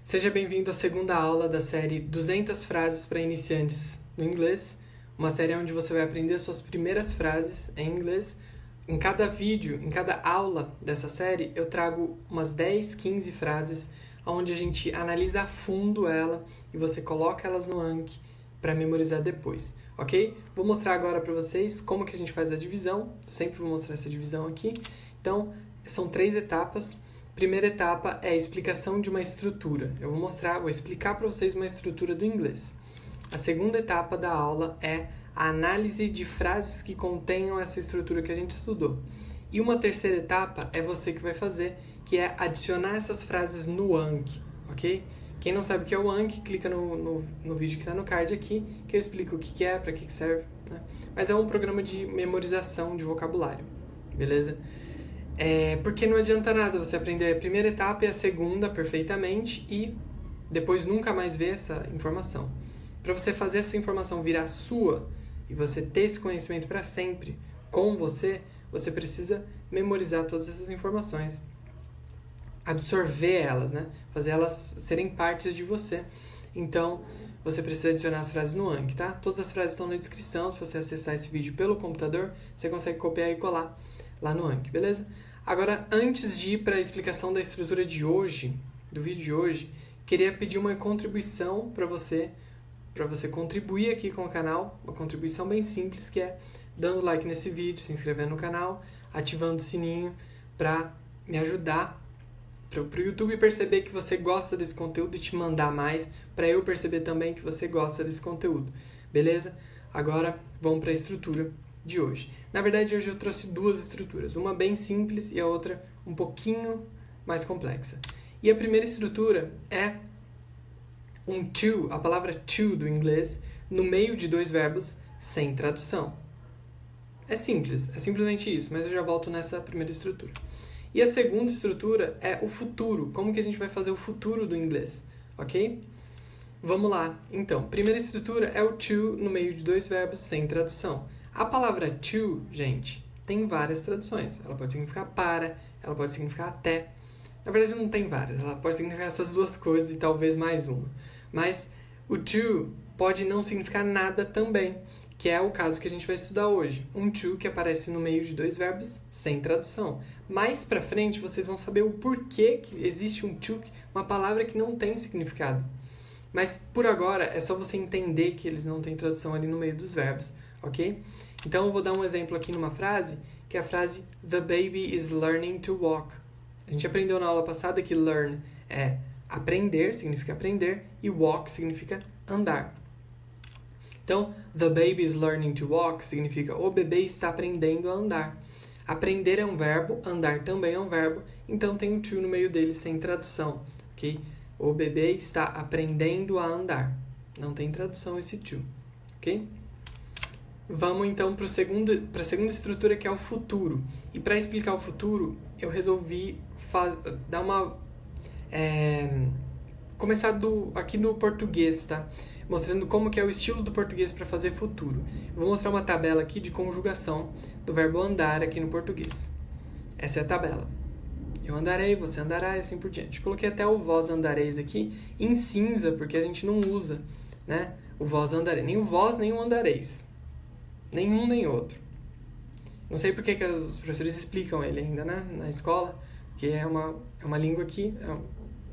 Seja bem-vindo à segunda aula da série 200 frases para iniciantes no inglês, uma série onde você vai aprender suas primeiras frases em inglês. Em cada vídeo, em cada aula dessa série, eu trago umas 10, 15 frases onde a gente analisa a fundo ela e você coloca elas no Anki para memorizar depois, ok? Vou mostrar agora para vocês como que a gente faz a divisão, sempre vou mostrar essa divisão aqui. Então, são 3 etapas. Primeira etapa é a explicação de uma estrutura. Eu vou explicar para vocês uma estrutura do inglês. A segunda etapa da aula é a análise de frases que contenham essa estrutura que a gente estudou. E uma terceira etapa é você que vai fazer, que é adicionar essas frases no Anki, ok? Quem não sabe o que é o Anki, clica no vídeo que está no card aqui, que eu explico o que é, para que serve, né? Mas é um programa de memorização de vocabulário, beleza? Porque não adianta nada você aprender a primeira etapa e a segunda perfeitamente e depois nunca mais ver essa informação. Para você fazer essa informação virar sua e você ter esse conhecimento para sempre com você, você precisa memorizar todas essas informações, absorver elas, né? Fazer elas serem partes de você. Então, você precisa adicionar as frases no Anki, tá? Todas as frases estão na descrição. Se você acessar esse vídeo pelo computador, você consegue copiar e colar lá no Anki, beleza? Agora, antes de ir para a explicação da estrutura de hoje, do vídeo de hoje, queria pedir uma contribuição para você contribuir aqui com o canal, uma contribuição bem simples, que é dando like nesse vídeo, se inscrevendo no canal, ativando o sininho para me ajudar, para o YouTube perceber que você gosta desse conteúdo e te mandar mais, para eu perceber também que você gosta desse conteúdo, beleza? Agora, vamos para a estrutura de hoje. Na verdade, hoje eu trouxe 2 estruturas, uma bem simples e a outra um pouquinho mais complexa. E a primeira estrutura é um to, a palavra to do inglês, no meio de 2 verbos sem tradução. É simples, é simplesmente isso, mas eu já volto nessa primeira estrutura. E a segunda estrutura é o futuro, como que a gente vai fazer o futuro do inglês, ok? Vamos lá, então, primeira estrutura é o to no meio de 2 verbos sem tradução. A palavra to, gente, tem várias traduções. Ela pode significar para, ela pode significar até. Na verdade, não tem várias. Ela pode significar essas 2 coisas e talvez mais uma. Mas o to pode não significar nada também, que é o caso que a gente vai estudar hoje. Um to que aparece no meio de 2 verbos sem tradução. Mais pra frente, vocês vão saber o porquê que existe um to, uma palavra que não tem significado. Mas por agora, é só você entender que eles não têm tradução ali no meio dos verbos, ok? Então, eu vou dar um exemplo aqui numa frase, que é a frase The baby is learning to walk. A gente aprendeu na aula passada que learn é aprender, significa aprender, e walk significa andar. Então, the baby is learning to walk significa o bebê está aprendendo a andar. Aprender é um verbo, andar também é um verbo, então tem o to no meio dele sem tradução, ok? O bebê está aprendendo a andar. Não tem tradução esse to, ok? Vamos então para a segunda estrutura, que é o futuro. E para explicar o futuro, eu resolvi começar aqui no português, tá? Mostrando como que é o estilo do português para fazer futuro. Eu vou mostrar uma tabela aqui de conjugação do verbo andar aqui no português. Essa é a tabela. Eu andarei, você andará e assim por diante. Coloquei até o vós andareis aqui em cinza, porque a gente não usa, né? O vós andarei. Nem o vós, nem o andareis. Nenhum nem outro. Não sei porque que os professores explicam ele ainda, né? Na escola, que é uma língua que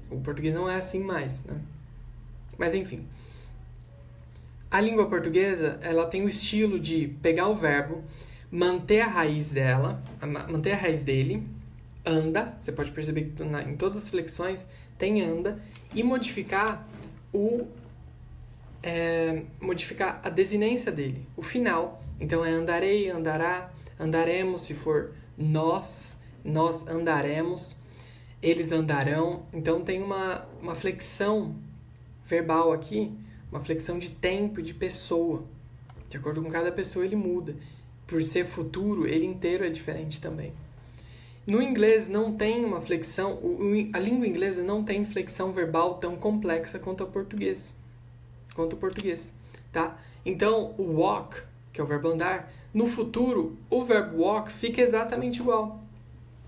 o português não é assim mais, né? Mas enfim. A língua portuguesa, ela tem o estilo de pegar o verbo, manter a raiz dele, anda, você pode perceber que em todas as flexões tem anda, e modificar a desinência dele, o final. Então é andarei, andará, andaremos, se for nós andaremos, eles andarão. Então tem uma flexão verbal aqui, uma flexão de tempo, de pessoa. De acordo com cada pessoa ele muda. Por ser futuro, ele inteiro é diferente também. No inglês não tem uma flexão, a língua inglesa não tem flexão verbal tão complexa quanto o português, tá? Então, o walk, que é o verbo andar, no futuro, o verbo walk fica exatamente igual.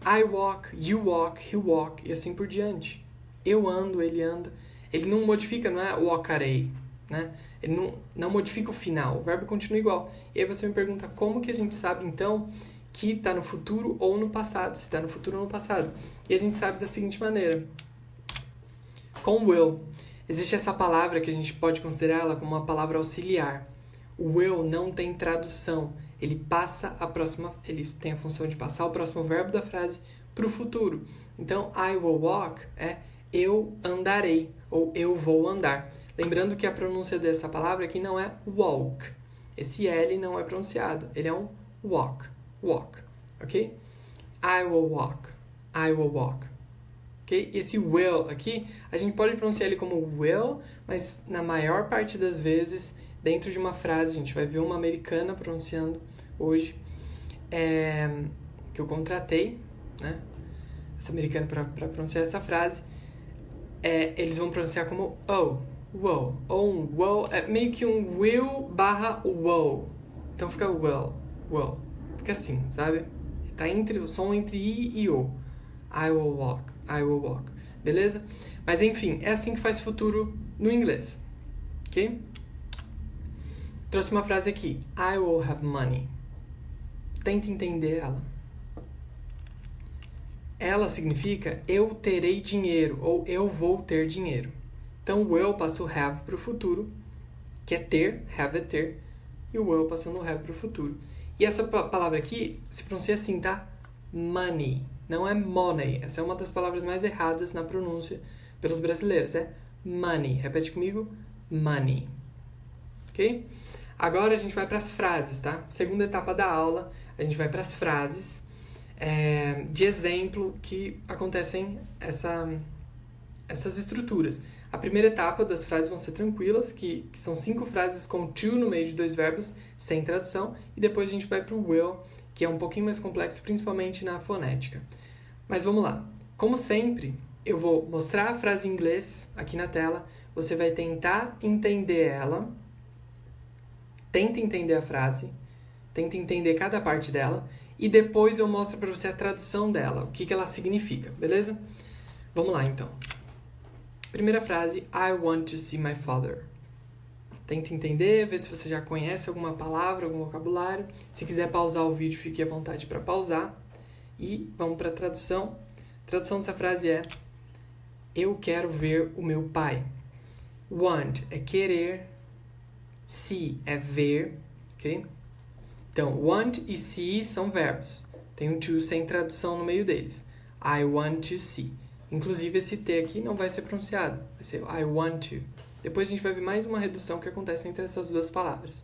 I walk, you walk, he walk, e assim por diante. Eu ando, ele anda. ele não modifica, não é walkarei, né? Ele não modifica o final, o verbo continua igual. E aí você me pergunta como que a gente sabe, então, que está no futuro ou no passado, se está no futuro ou no passado. E a gente sabe da seguinte maneira. Com will, existe essa palavra que a gente pode considerar ela como uma palavra auxiliar. O will não tem tradução, ele tem a função de passar o próximo verbo da frase para o futuro. Então, I will walk é eu andarei, ou eu vou andar. Lembrando que a pronúncia dessa palavra aqui não é walk. Esse L não é pronunciado, ele é um walk, ok? I will walk, I will walk. Okay? Esse will aqui, a gente pode pronunciar ele como will, mas na maior parte das vezes, dentro de uma frase, a gente vai ver uma americana pronunciando hoje, que eu contratei, né? Essa americana para pronunciar essa frase, eles vão pronunciar como oh, wow, ou um wow, é meio que um will barra wow. Então fica well. Fica assim, sabe? Tá entre o som entre I e O. I will walk. Beleza? Mas enfim, é assim que faz futuro no inglês. Ok? Trouxe uma frase aqui. I will have money. Tenta entender ela. Ela significa eu terei dinheiro ou eu vou ter dinheiro. Então o will passa o have para o futuro, que é ter, have é ter, e o will passando o have para o futuro. E essa palavra aqui se pronuncia assim, tá? Money. Não é money. Essa é uma das palavras mais erradas na pronúncia pelos brasileiros. É money. Repete comigo. Money. Ok? Agora a gente vai para as frases, tá? Segunda etapa da aula, a gente vai para as frases de exemplo que acontecem essas estruturas. A primeira etapa das frases vão ser tranquilas, que são 5 frases com to no meio de 2 verbos, sem tradução. E depois a gente vai para o will, que é um pouquinho mais complexo, principalmente na fonética. Mas vamos lá. Como sempre, eu vou mostrar a frase em inglês aqui na tela. Você vai tentar entender ela. Tenta entender a frase. Tenta entender cada parte dela. E depois eu mostro para você a tradução dela, o que ela significa, beleza? Vamos lá, então. Primeira frase, I want to see my father. Tenta entender, ver se você já conhece alguma palavra, algum vocabulário. Se quiser pausar o vídeo, fique à vontade para pausar. E vamos para a tradução. A tradução dessa frase é: eu quero ver o meu pai. Want é querer, see é ver, ok? Então, want e see são verbos. Tem um to sem tradução no meio deles. I want to see. Inclusive, esse T aqui não vai ser pronunciado. Vai ser I want to. Depois a gente vai ver mais uma redução que acontece entre essas duas palavras.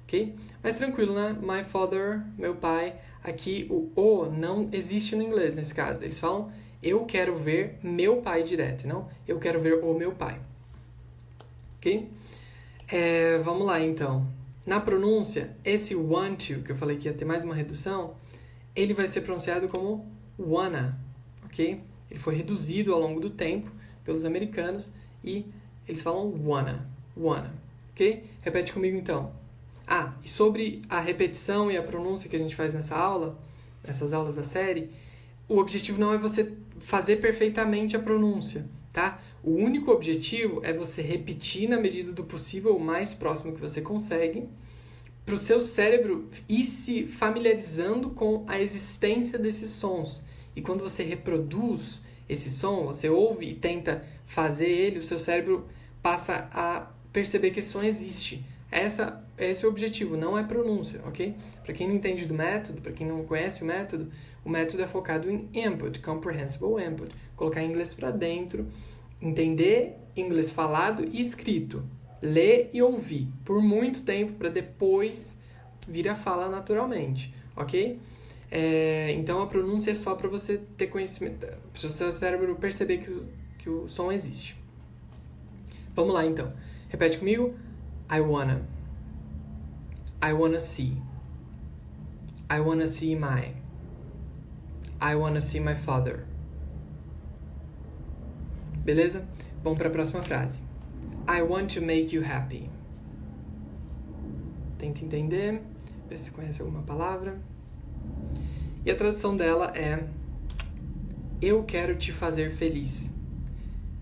Ok? Mas tranquilo, né? My father, meu pai. Aqui o O não existe no inglês nesse caso. Eles falam eu quero ver meu pai direto, não eu quero ver o meu pai. Ok? Vamos lá, então. Na pronúncia, esse want to, que eu falei que ia ter mais uma redução, ele vai ser pronunciado como wanna, ok? Ele foi reduzido ao longo do tempo pelos americanos e eles falam wanna, ok? Repete comigo, então. E sobre a repetição e a pronúncia que a gente faz nessas aulas da série, o objetivo não é você fazer perfeitamente a pronúncia, tá? O único objetivo é você repetir na medida do possível, o mais próximo que você consegue, para o seu cérebro ir se familiarizando com a existência desses sons. E quando você reproduz esse som, você ouve e tenta fazer ele, o seu cérebro passa a perceber que esse som existe. Esse é o objetivo, não é pronúncia, ok? Para quem não entende do método, para quem não conhece o método é focado em input, comprehensible input. Colocar inglês para dentro, entender inglês falado e escrito, ler e ouvir por muito tempo para depois vir a fala naturalmente, ok? Então a pronúncia é só para você ter conhecimento, para o seu cérebro perceber que o som existe. Vamos lá então, repete comigo. I wanna see. I wanna see my father. Beleza? Vamos para a próxima frase. I want to make you happy. Tenta entender, ver se conhece alguma palavra. E a tradução dela é: eu quero te fazer feliz.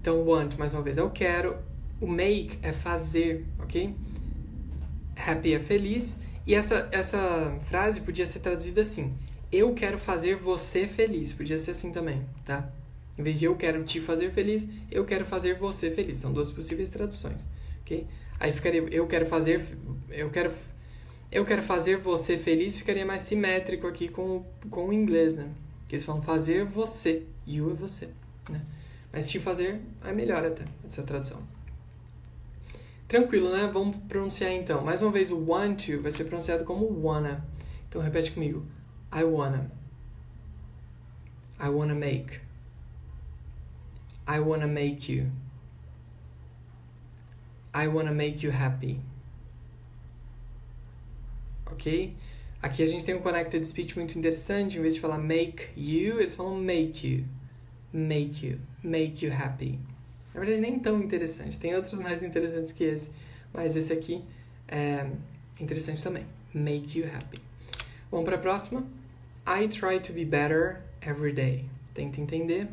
Então, want, mais uma vez, eu quero. O make é fazer, ok? Happy é feliz. E essa frase podia ser traduzida assim. Eu quero fazer você feliz. Podia ser assim também, tá? Em vez de eu quero te fazer feliz, eu quero fazer você feliz. São duas possíveis traduções, ok? Aí ficaria eu quero fazer você feliz, ficaria mais simétrico aqui com o inglês, né? Que eles falam fazer você. You é você, né? Mas te fazer é melhor até, essa tradução. Tranquilo, né? Vamos pronunciar então. Mais uma vez, o want to vai ser pronunciado como wanna. Então, repete comigo. I wanna. I wanna make. I wanna make you. I wanna make you happy. Ok? Aqui a gente tem um connected speech muito interessante. Em vez de falar make you, eles falam make you. Make you. Make you happy. Na verdade, nem tão interessante. Tem outros mais interessantes que esse. Mas esse aqui é interessante também. Make you happy. Vamos para a próxima. I try to be better every day. Tenta entender.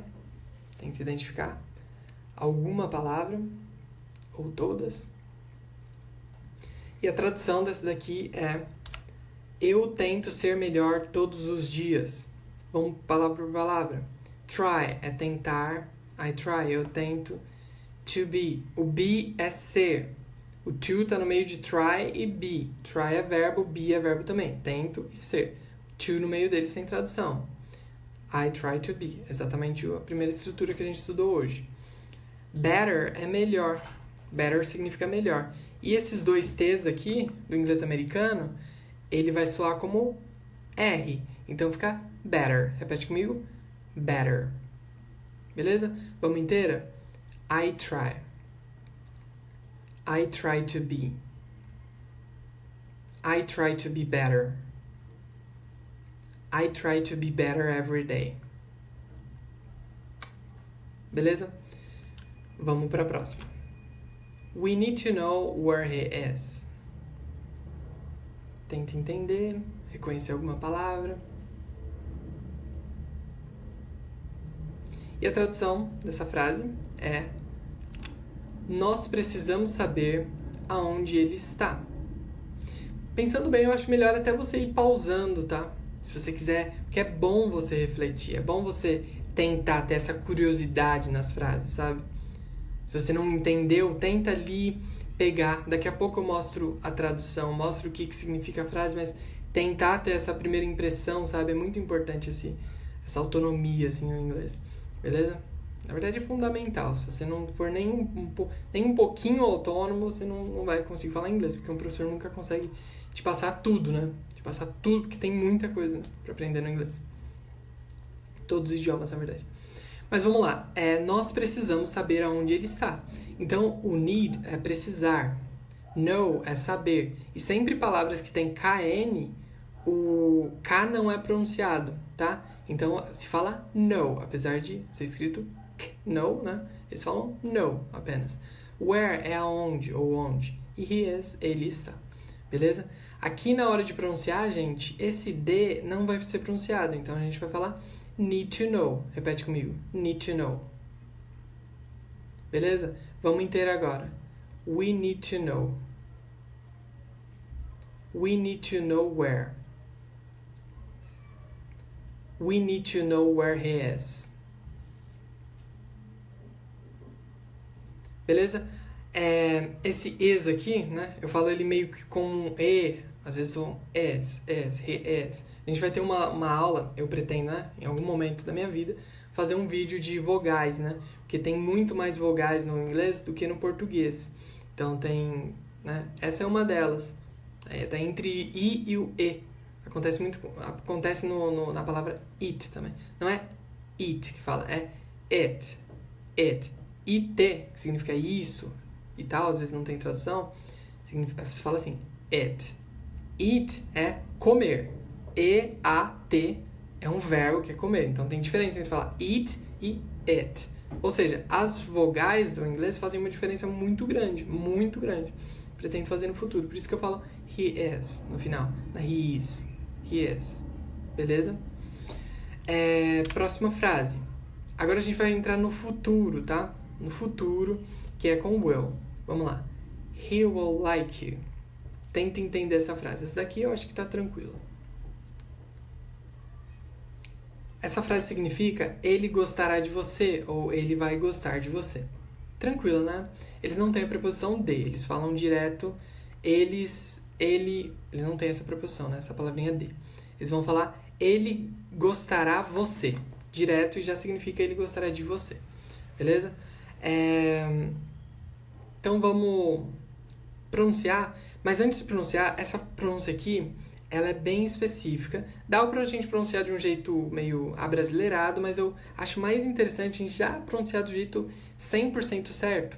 Tenta identificar alguma palavra. Ou todas. E a tradução dessa daqui é: eu tento ser melhor todos os dias. Vamos palavra por palavra. Try é tentar. I try, eu tento. To be. O be é ser. O to tá no meio de try e be. Try é verbo, be é verbo também. Tento e ser. To no meio deles tem tradução. I try to be. Exatamente a primeira estrutura que a gente estudou hoje. Better é melhor. Better significa melhor. E esses dois T's aqui, do inglês americano, ele vai soar como R. Então fica better. Repete comigo. Better. Beleza? Vamos inteira? I try. I try to be. I try to be better. I try to be better every day. Beleza? Vamos para a próxima. We need to know where he is. Tenta entender, reconhecer alguma palavra. E a tradução dessa frase é: nós precisamos saber aonde ele está. Pensando bem, eu acho melhor até você ir pausando, tá? Se você quiser, porque é bom você refletir, é bom você tentar ter essa curiosidade nas frases, sabe? Se você não entendeu, tenta ali pegar. Daqui a pouco eu mostro a tradução, mostro o que significa a frase, mas tentar ter essa primeira impressão, sabe? É muito importante essa autonomia, assim, no inglês. Beleza? Na verdade é fundamental. Se você não for nem um pouquinho autônomo, você não vai conseguir falar inglês, porque um professor nunca consegue te passar tudo, né? Te passar tudo, porque tem muita coisa, né, pra aprender no inglês. Todos os idiomas, na verdade. Mas vamos lá. Nós precisamos saber aonde ele está. Então, o need é precisar. Know é saber. E sempre palavras que tem KN, o K não é pronunciado, tá? Então, se fala know, apesar de ser escrito know, né? Eles falam know apenas. Where é aonde ou onde. E he is, ele está. Beleza? Aqui na hora de pronunciar, gente, esse D não vai ser pronunciado. Então, a gente vai falar need to know. Repete comigo. Need to know. Beleza? Vamos inteiro agora. We need to know. We need to know where. We need to know where he is. Beleza? Esse is aqui, né? Eu falo ele meio que com um E. Às vezes um is, he is. A gente vai ter uma aula, eu pretendo, né? Em algum momento da minha vida, fazer um vídeo de vogais, né? Porque tem muito mais vogais no inglês do que no português. Então tem, né? Essa é uma delas. Tá entre I e o E. Acontece na palavra it também. Não é it que fala, é it. It. It, que significa isso e tal, às vezes não tem tradução. Você fala assim, it. Eat é comer. E-A-T é um verbo que é comer. Então tem diferença entre falar eat e it. Ou seja, as vogais do inglês fazem uma diferença muito grande. Muito grande. Pretendo fazer no futuro. Por isso que eu falo he is no final. He is. He is. Beleza? Próxima frase. Agora a gente vai entrar no futuro, tá? no futuro, que é com will. Vamos lá. He will like you. Tenta entender essa frase. Essa daqui eu acho que tá tranquilo. Essa frase significa ele gostará de você ou ele vai gostar de você. Tranquilo, né? Eles não têm a preposição de, eles falam direto eles não têm essa preposição, né? Essa palavrinha de. Eles vão falar ele gostará você. Direto e já significa ele gostará de você. Beleza? Então vamos pronunciar. Mas antes de pronunciar, essa pronúncia aqui, ela é bem específica. Dá pra gente pronunciar de um jeito meio abrasileirado, mas eu acho mais interessante a gente já pronunciar do jeito 100% certo.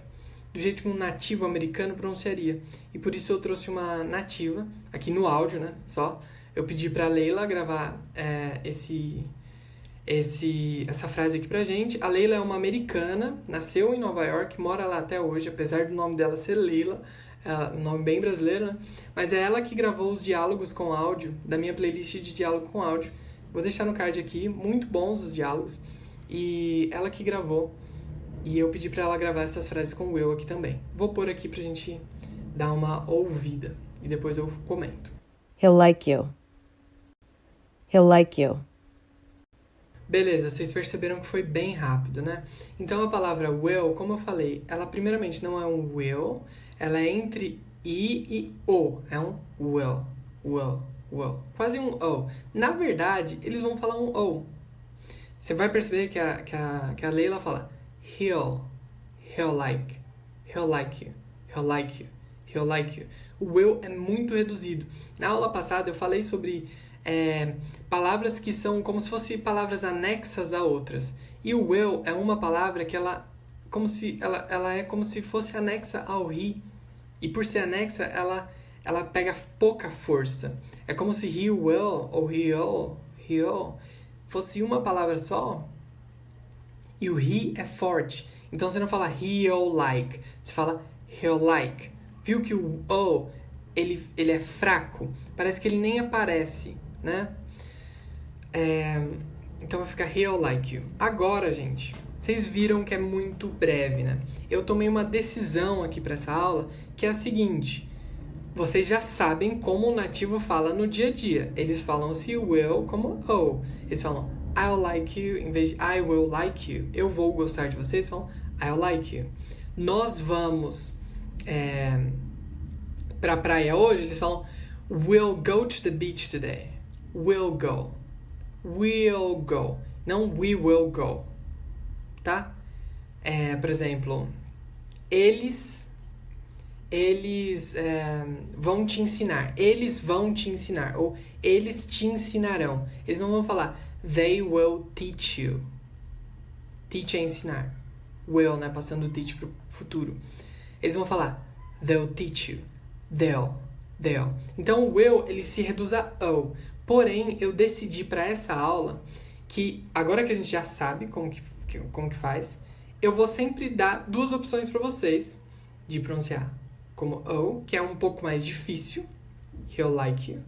Do jeito que um nativo americano pronunciaria. E por isso eu trouxe uma nativa, aqui no áudio, né? Só. Eu pedi pra Leila gravar essa frase aqui pra gente. A Leila é uma americana, nasceu em Nova York, mora lá até hoje, apesar do nome dela ser Leila. Um nome bem brasileiro, né? Mas é ela que gravou os diálogos com áudio da minha playlist de diálogo com áudio. Vou deixar no card aqui, muito bons os diálogos. E ela que gravou. E eu pedi pra ela gravar essas frases com o eu aqui também. Vou pôr aqui pra gente dar uma ouvida. E depois eu comento. He'll like you. He'll like you. Beleza, vocês perceberam que foi bem rápido, né? Então a palavra will, como eu falei, ela primeiramente não é um will, ela é entre I e O. É um will. Quase um O. Na verdade, eles vão falar um O. Você vai perceber que a Leila fala he'll like you. O will é muito reduzido. Na aula passada eu falei sobre palavras que são como se fossem palavras anexas a outras. E o will é uma palavra que ela é como se fosse anexa ao he. E por ser anexa, ela pega pouca força. É como se he will ou he'll fosse uma palavra só. E o he é forte. Então você não fala he'll like, você fala he'll like. Viu que o o ele é fraco? Parece que ele nem aparece, né? Então vai ficar he'll like you. Agora, gente, vocês viram que é muito breve, né? Eu tomei uma decisão aqui para essa aula, que é a seguinte. Vocês já sabem como o nativo fala no dia a dia. Eles falam se will como o. Eles falam I'll like you, em vez de I will like you. Eu vou gostar de vocês, falam I'll like you. Nós vamos pra praia hoje, eles falam we'll go to the beach today. We'll go. Não we will go. Tá? Por exemplo, eles vão te ensinar. Eles vão te ensinar. Ou eles te ensinarão. Eles não vão falar they will teach you. Teach é ensinar. Will, né? Passando o teach pro futuro. Eles vão falar they'll teach you. They'll. Então o will, ele se reduz a o. Porém, eu decidi para essa aula que, agora que a gente já sabe como que faz, eu vou sempre dar duas opções para vocês de pronunciar. Como o, que é um pouco mais difícil. He'll like you.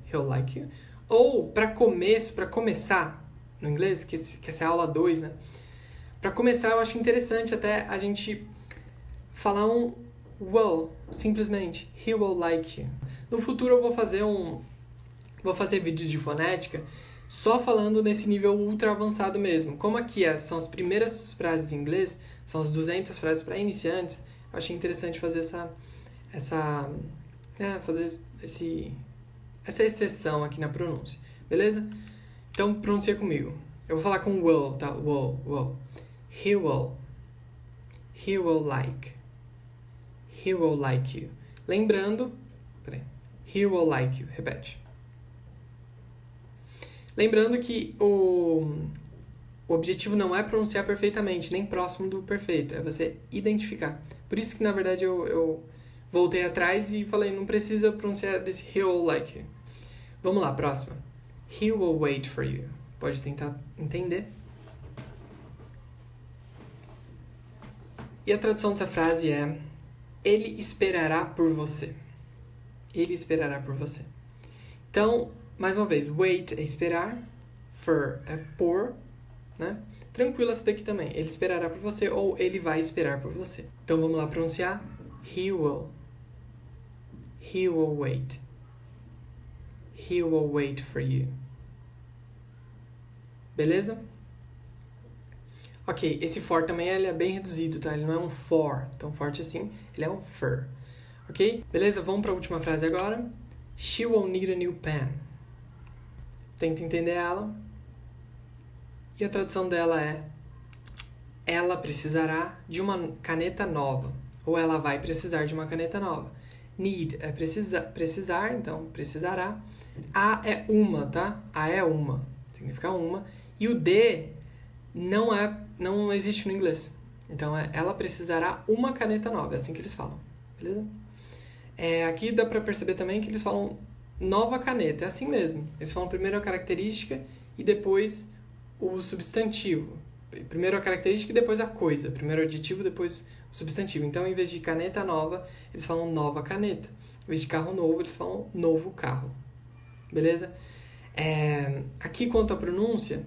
Ou, para começar, no inglês, que essa é a aula 2, né? Para começar, eu acho interessante até a gente falar um will, simplesmente. He will like you. No futuro eu vou fazer vídeos de fonética só falando nesse nível ultra avançado mesmo. Como aqui são as primeiras frases em inglês, são as 200 frases para iniciantes, eu achei interessante fazer essa exceção aqui na pronúncia. Beleza? Então, pronuncia comigo. Eu vou falar com will, tá? Will. He will like. He will like you. Lembrando... Peraí. He will like you. Repete. Lembrando que o objetivo não é pronunciar perfeitamente, nem próximo do perfeito. É você identificar. Por isso que, na verdade, eu voltei atrás e falei, não precisa pronunciar desse he will like you. Vamos lá, próxima. He will wait for you. Pode tentar entender. E a tradução dessa frase é ele esperará por você. Ele esperará por você. Então, mais uma vez, wait é esperar, for é por, né? Tranquilo essa daqui também. Ele esperará por você ou ele vai esperar por você. Então vamos lá pronunciar. He will. He will wait. He will wait for you. Beleza? Ok, esse for também ele é bem reduzido, tá? Ele não é um for tão forte assim, ele é um fur. Ok? Beleza? Vamos para a última frase agora. She will need a new pen. Tenta entender ela. E a tradução dela é: ela precisará de uma caneta nova. Ou ela vai precisar de uma caneta nova. Need é precisar, então precisará. A é uma, tá? A é uma. Significa uma. E o de não existe no inglês. Então, ela precisará uma caneta nova. É assim que eles falam. Beleza? Aqui dá pra perceber também que eles falam nova caneta. É assim mesmo. Eles falam primeiro a característica e depois o substantivo. Primeiro a característica e depois a coisa. Primeiro o adjetivo, depois o substantivo. Então, em vez de caneta nova, eles falam nova caneta. Em vez de carro novo, eles falam novo carro. Beleza? Aqui, quanto à pronúncia,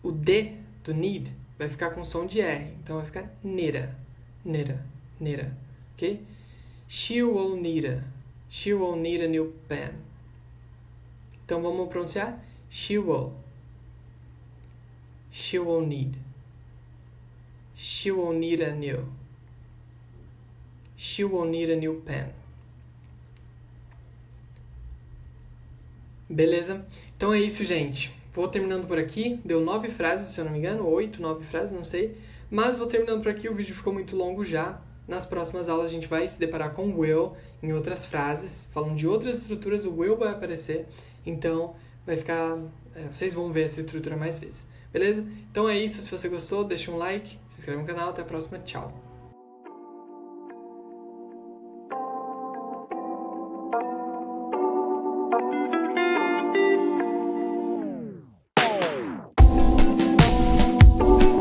o D do need vai ficar com som de R. Então, vai ficar nera. Ok? She will need a new pen. Então, vamos pronunciar? She will need. She will need a new. She will need a new pen. Beleza? Então é isso, gente. Vou terminando por aqui. Deu 9 frases, se eu não me engano. 8, 9 frases, não sei. Mas vou terminando por aqui. O vídeo ficou muito longo já. Nas próximas aulas a gente vai se deparar com will em outras frases. Falando de outras estruturas, o will vai aparecer. Então, vai ficar... vocês vão ver essa estrutura mais vezes. Beleza? Então é isso. Se você gostou, deixa um like, se inscreve no canal. Até a próxima. Tchau!